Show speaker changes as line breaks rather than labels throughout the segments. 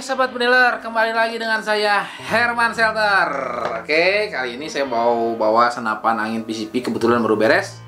Sobat Pendealer, kembali lagi dengan saya Herman Shelter. Oke, kali ini saya mau bawa senapan angin PCP, kebetulan baru beres.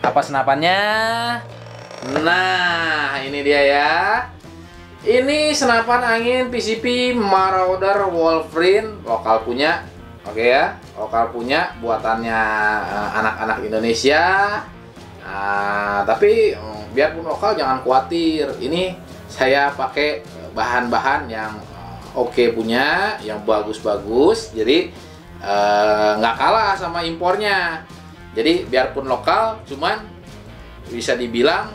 Apa senapannya? Nah, ini dia ya. Ini senapan angin PCP Marauder Wolverine, lokal punya. Oke ya, lokal punya, buatannya anak-anak Indonesia. Tapi biarpun lokal jangan khawatir. Ini saya pakai bahan-bahan yang oke punya, yang bagus-bagus, jadi nggak kalah sama impornya. Jadi biarpun lokal, cuman bisa dibilang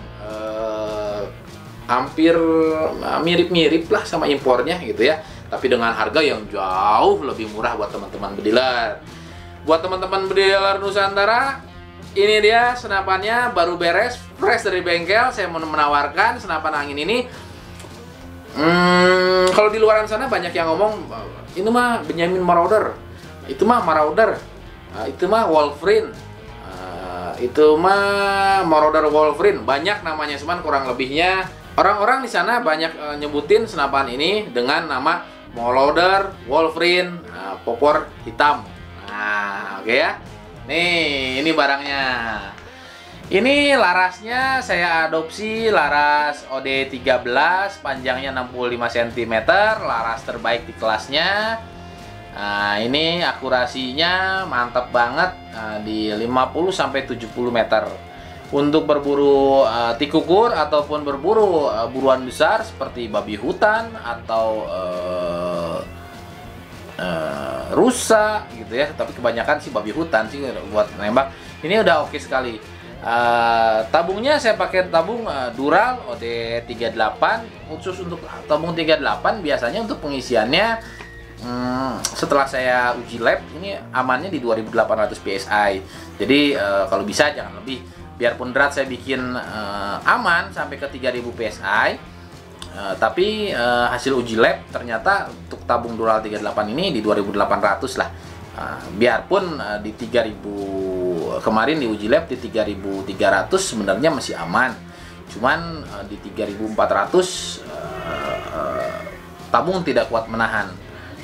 hampir mirip-mirip lah sama impornya gitu ya. Tapi dengan harga yang jauh lebih murah buat teman-teman bediler. Buat teman-teman bediler Nusantara, ini dia senapannya, baru beres, fresh dari bengkel. Saya mau menawarkan senapan angin ini. Kalau di luaran sana banyak yang ngomong ini mah Benjamin Marauder, itu mah Marauder, itu mah Wolverine, itu mah Marauder Wolverine, banyak namanya, cuman kurang lebihnya orang-orang di sana banyak nyebutin senapan ini dengan nama Marauder Wolverine, popor hitam. Nah, oke ya. Nih, ini barangnya. Ini larasnya saya adopsi laras OD13, panjangnya 65 cm, laras terbaik di kelasnya. Nah, ini akurasinya mantap banget, di 50-70 meter. Untuk berburu tikukur ataupun berburu buruan besar seperti babi hutan atau rusa gitu ya, tapi kebanyakan sih babi hutan sih buat nembak. Ini udah oke sekali. Tabungnya saya pakai tabung Dural OD38. Khusus untuk tabung 38 biasanya untuk pengisiannya setelah saya uji lab ini amannya di 2800 PSI. Jadi kalau bisa jangan lebih. Biarpun berat saya bikin aman sampai ke 3000 PSI. Tapi hasil uji lab ternyata untuk tabung Dural 38 ini di 2800 lah. Biarpun di 3000 kemarin di uji lab di 3300 sebenarnya masih aman, cuman di 3400 tabung tidak kuat menahan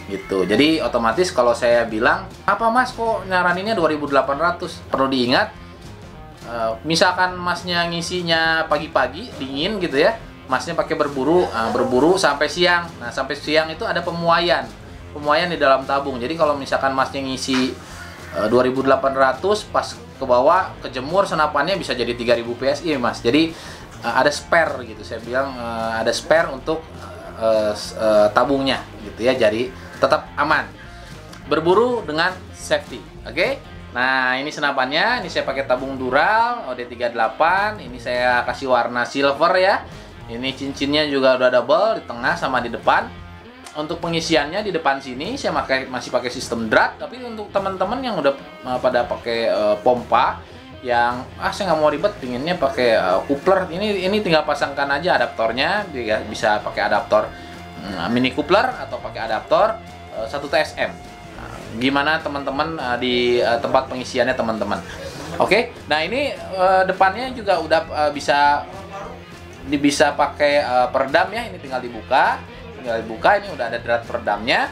gitu. Jadi otomatis kalau saya bilang, apa mas kok nyaraninnya 2800, perlu diingat misalkan masnya ngisinya pagi-pagi dingin gitu ya, masnya pakai berburu sampai siang. Nah, sampai siang itu ada pemuaian di dalam tabung. Jadi kalau misalkan masnya ngisi 2800 pas ke bawah kejemur senapannya bisa jadi 3000 PSI mas. Jadi ada spare gitu, saya bilang ada spare untuk tabungnya gitu ya, jadi tetap aman berburu dengan safety. Oke. Nah, ini senapannya, ini saya pakai tabung Dural OD38, ini saya kasih warna silver ya. Ini cincinnya juga udah double di tengah sama di depan. Untuk pengisiannya di depan sini saya masih pakai sistem drat, tapi untuk teman-teman yang udah pada pakai pompa yang saya nggak mau ribet, pinginnya pakai coupler, ini tinggal pasangkan aja adaptornya, bisa pakai adaptor mini coupler atau pakai adaptor 1 TSM. Gimana teman-teman di tempat pengisiannya teman-teman. Oke. Nah, ini depannya juga udah bisa pakai peredam ya, ini tinggal dibuka, ini udah ada drat peredamnya.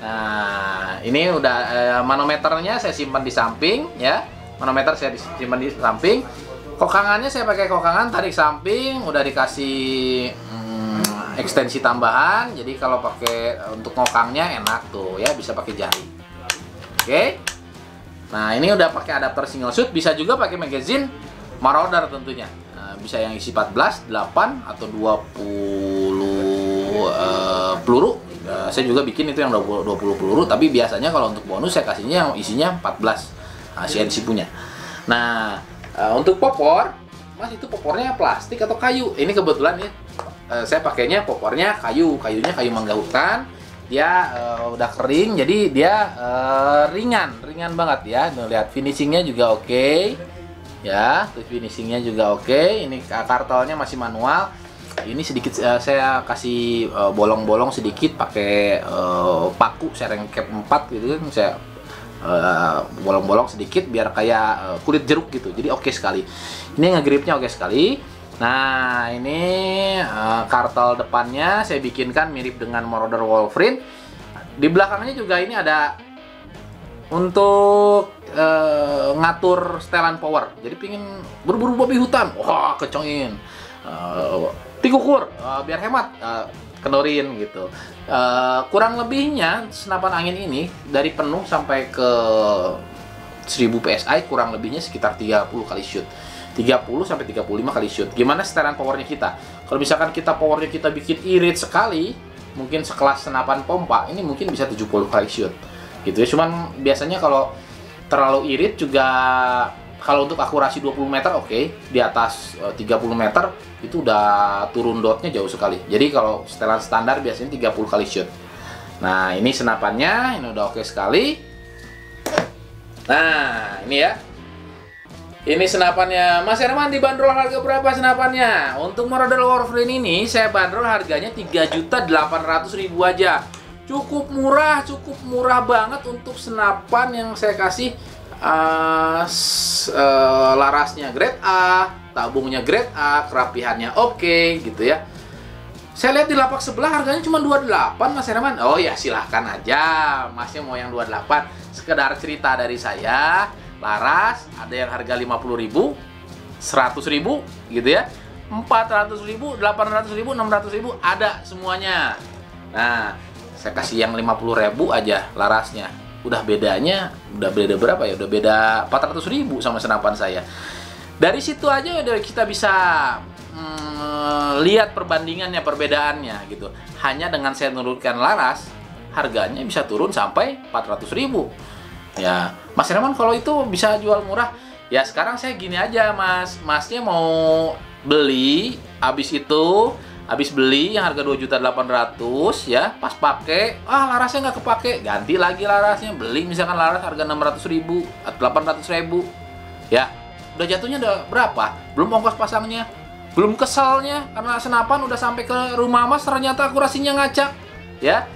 Nah, ini udah manometernya saya simpan di samping ya. Manometer saya simpan di samping. Kokangannya saya pakai kokangan tarik samping, udah dikasih ekstensi tambahan. Jadi kalau pakai untuk ngokangnya enak tuh ya, bisa pakai jari. Oke. Nah, ini udah pakai adapter single shoot, bisa juga pakai magazine Marauder tentunya. Bisa yang isi 14, 8 atau 20 peluru. Saya juga bikin itu yang 20 peluru, tapi biasanya kalau untuk bonus saya kasihnya yang isinya 14 CNC punya. Nah, untuk popor, mas itu popornya plastik atau kayu? Ini kebetulan ya saya pakainya popornya kayunya kayu mangga hutan. Dia udah kering, jadi dia ringan banget ya. Lihat finishingnya juga oke. Ya, finishingnya juga oke. Ini kartelnya masih manual. Ini sedikit saya kasih bolong-bolong sedikit pakai paku sereng cap 4 gitu kan, saya bolong-bolong sedikit biar kayak kulit jeruk gitu. Jadi oke sekali. Ini ngegripnya oke sekali. Nah, ini kartel depannya saya bikinkan mirip dengan Marauder Wolverine. Di belakangnya juga ini ada untuk ngatur setelan power. Jadi pingin berburu babi hutan, wah kencengin. Tikukur, biar hemat, kendorin gitu. Kurang lebihnya senapan angin ini dari penuh sampai ke 1000 PSI kurang lebihnya sekitar 30 kali shoot. 30 sampai 35 kali shoot. Gimana setelan powernya kita? Kalau misalkan kita powernya kita bikin irit sekali, mungkin sekelas senapan pompa, ini mungkin bisa 70 kali shoot. Gitu ya. Cuman biasanya kalau terlalu irit juga, kalau untuk akurasi 20 meter oke, di atas 30 meter itu udah turun dotnya jauh sekali. Jadi kalau setelan standar biasanya 30 kali shoot. Nah, ini senapannya, ini udah oke sekali. Nah, ini ya. Ini senapannya. Mas Herman dibanderol harga berapa senapannya? Untuk Marauder Wolverine ini saya bandrol harganya 3.800.000 aja. Cukup murah banget untuk senapan yang saya kasih. Larasnya grade A, tabungnya grade A, kerapihannya oke, gitu ya. Saya lihat di lapak sebelah harganya cuma 28, Mas Herman. Oh ya, silahkan aja Masnya mau yang 28. Sekedar cerita dari saya, laras ada yang harga 50.000, 100.000 gitu ya, 400.000, 800.000, 600.000 ada semuanya. Nah, saya kasih yang 50.000 aja larasnya. Udah beda berapa ya? Udah beda 400.000 sama senapan saya. Dari situ aja udah kita bisa lihat perbandingannya, perbedaannya gitu. Hanya dengan saya menurunkan laras, harganya bisa turun sampai 400.000. Ya, Mas Herman kalau itu bisa jual murah. Ya sekarang saya gini aja, Mas. Masnya mau beli, habis beli yang harga 2.800.000 ya, pas pakai, larasnya nggak kepake, ganti lagi larasnya, beli misalkan laras harga 600.000 atau 800.000 ya, udah jatuhnya udah berapa? Belum ongkos pasangnya, belum keselnya karena senapan udah sampai ke rumah Mas ternyata akurasinya ngacak ya.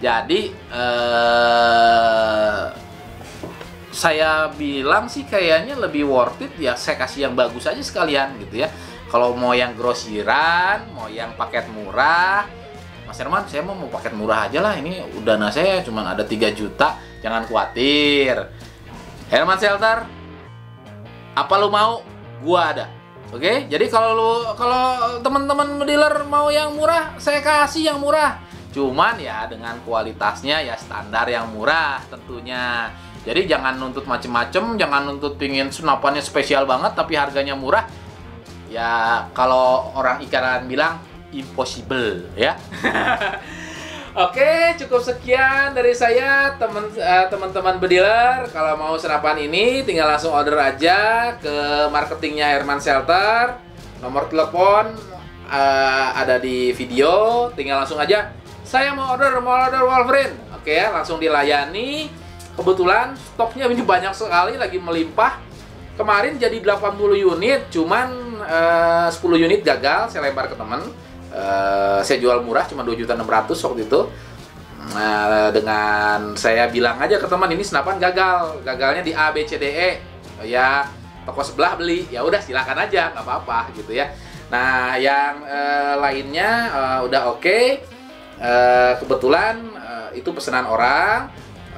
Jadi saya bilang sih kayaknya lebih worth it ya saya kasih yang bagus aja sekalian gitu ya. Kalau mau yang grosiran, mau yang paket murah, Mas Herman, saya mau paket murah aja lah. Ini udah saya cuma ada 3 juta, jangan khawatir. Herman Shelter, apa lu mau? Gua ada. Oke? Jadi kalau teman-teman dealer mau yang murah, saya kasih yang murah. Cuman ya dengan kualitasnya ya standar yang murah tentunya. Jadi jangan nuntut macem-macem, jangan nuntut pingin senapannya spesial banget tapi harganya murah. Ya kalau orang ikanan bilang impossible ya. Oke, cukup sekian dari saya teman-teman bediler. Kalau mau senapan ini tinggal langsung order aja ke marketingnya Herman Shelter. Nomor telepon ada di video, tinggal langsung aja. Saya mau order Wolverine. Oke ya, langsung dilayani. Kebetulan stoknya ini banyak sekali, lagi melimpah. Kemarin jadi 80 unit, cuman 10 unit gagal, saya lempar ke teman. Saya jual murah, cuma 2.600.000 waktu itu. Dengan saya bilang aja ke teman, ini senapan gagalnya di A, B, C, D, E. Ya, toko sebelah beli, ya udah silakan aja, nggak apa-apa gitu ya. Nah, yang lainnya udah oke. Kebetulan itu pesanan orang.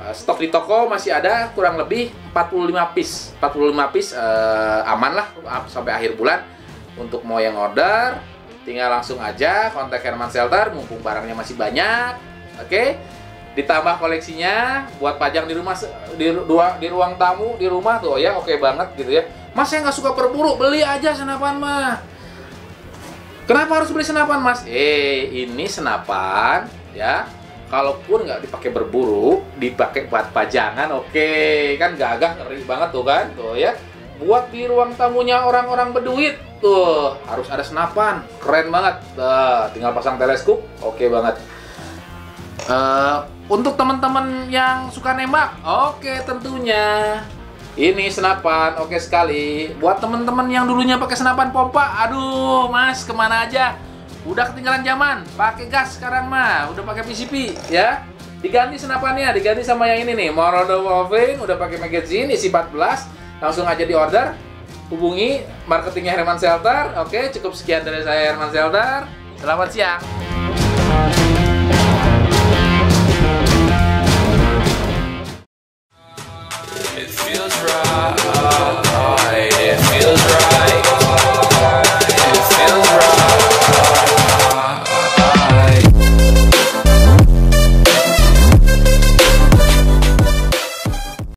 Stok di toko masih ada kurang lebih 45 piece. 45 piece aman lah sampai akhir bulan. Untuk mau yang order, tinggal langsung aja kontak Herman Shelter, mumpung barangnya masih banyak. Oke. Ditambah koleksinya buat pajang di rumah, di ruang tamu di rumah tuh ya, oke banget gitu ya. Mas saya nggak suka berburu, beli aja senapan mah. Kenapa harus beli senapan, Mas? Ini senapan ya. Kalaupun nggak dipakai berburu, dipakai buat pajangan, oke. Kan gagah, ngeri banget tuh kan, tuh ya. Buat di ruang tamunya orang-orang berduit, tuh harus ada senapan, keren banget. Tinggal pasang teleskop, oke banget. Untuk teman-teman yang suka nembak, oke tentunya. Ini senapan, oke sekali. Buat teman-teman yang dulunya pakai senapan pompa, aduh Mas kemana aja? Udah ketinggalan zaman, pakai gas sekarang mah, udah pakai PCP ya. Diganti senapannya, diganti sama yang ini nih, Marauder Wolverine, udah pakai magazine isi 14, langsung aja di order. hubungi marketingnya Herman Shelter. Oke, cukup sekian dari saya, Herman Shelter. Selamat siang.
It feels right.